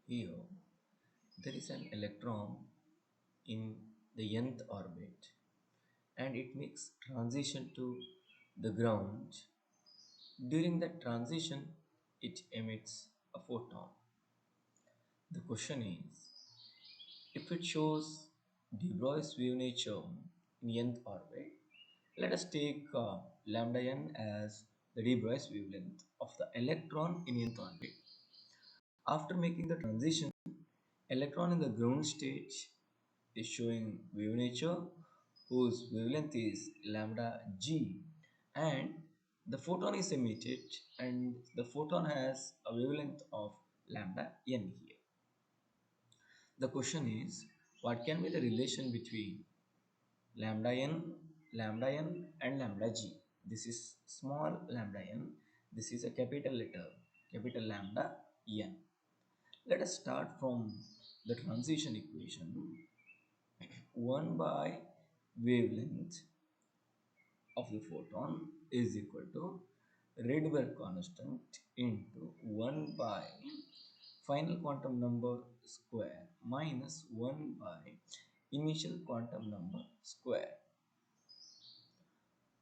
Here, there is an electron in the nth orbit and it makes transition to the ground. During that transition, it emits a photon. The question is, if it shows de Broglie's wave nature in nth orbit, let us take lambda n as the de Broglie's wavelength of the electron in nth orbit. After making the transition, electron in the ground state is showing wave nature whose wavelength is lambda g, and the photon is emitted and the photon has a wavelength of lambda n here. The question is, what can be the relation between lambda n and lambda g? This is small lambda n, this is a capital letter, capital lambda n. Let us start from the transition equation. 1 by wavelength of the photon is equal to Rydberg constant into 1 by final quantum number square minus 1 by initial quantum number square.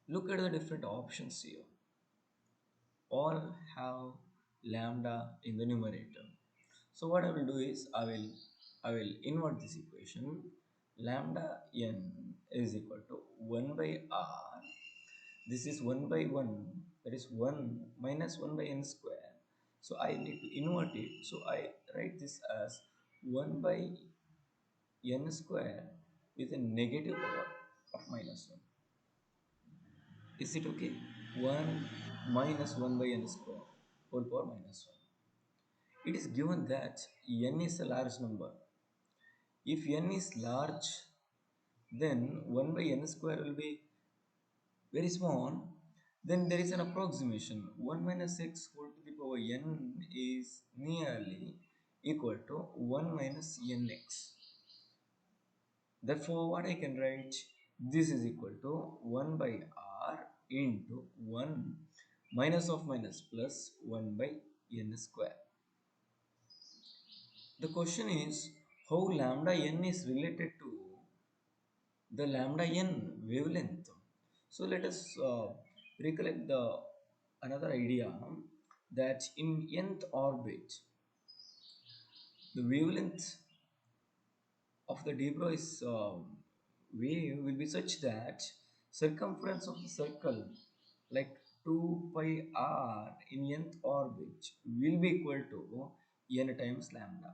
Look at the different options here. All have lambda in the numerator. So what I will do is I will invert this equation. Lambda n is equal to 1 by r. This is 1 by 1, that is 1 minus 1 by n square. So I need to invert it. So I write this as 1 by n square with a negative power of minus 1. Is it okay? 1 minus 1 by n square whole power minus 1. It is given that n is a large number. If n is large, then 1 by n square will be very small. Then there is an approximation. 1 minus x whole to the power n is nearly equal to 1 minus nx. Therefore, what I can write, this is equal to 1 by r into 1 minus of minus plus 1 by n square. The question is how lambda n is related to the lambda n wavelength. So let us recollect the another idea that in nth orbit the wavelength of the de Broglie's wave will be such that circumference of the circle like 2 pi r in nth orbit will be equal to n times lambda.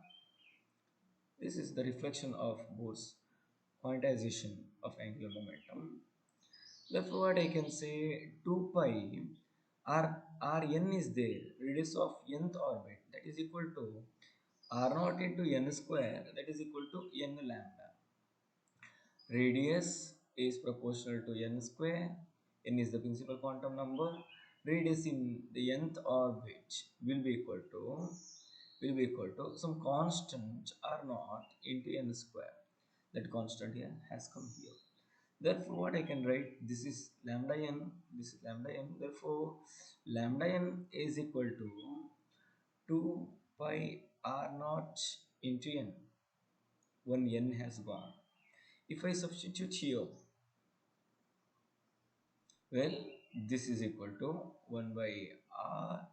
This is the reflection of Bohr's quantization of angular momentum. Therefore, what I can say 2 pi Rn is there, radius of nth orbit, that is equal to R naught into n square, that is equal to n lambda. Radius is proportional to n square, n is the principal quantum number. Radius in the nth orbit will be equal to some constant r naught into n square. That constant here has come here. Therefore, what I can write, this is lambda n, this is lambda n. Therefore, lambda n is equal to 2 pi r naught into n when n has gone. If I substitute here, well, this is equal to 1 by r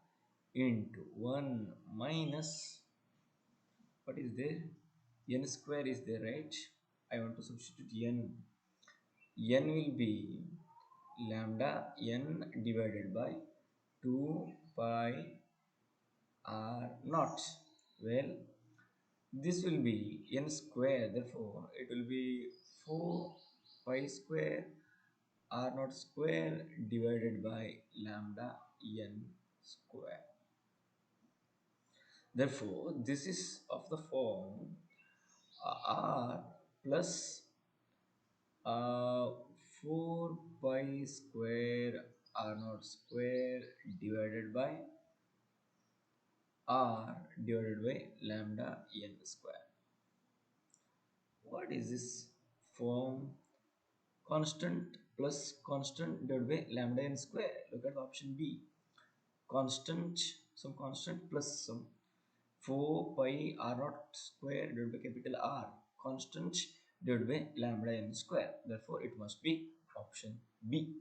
into 1 minus, what is there? N square is there, right? I want to substitute n. N will be lambda n divided by 2 pi r naught. Well, this will be n square, therefore it will be 4 pi square r naught square divided by lambda n square. Therefore, this is of the form r plus 4 pi square r naught square divided by r divided by lambda n square. What is this form? Constant plus constant divided by lambda n square. Look at the option B. Constant, some constant plus some 4 pi r naught square divided by capital R constant divided by lambda n square. Therefore, it must be option B.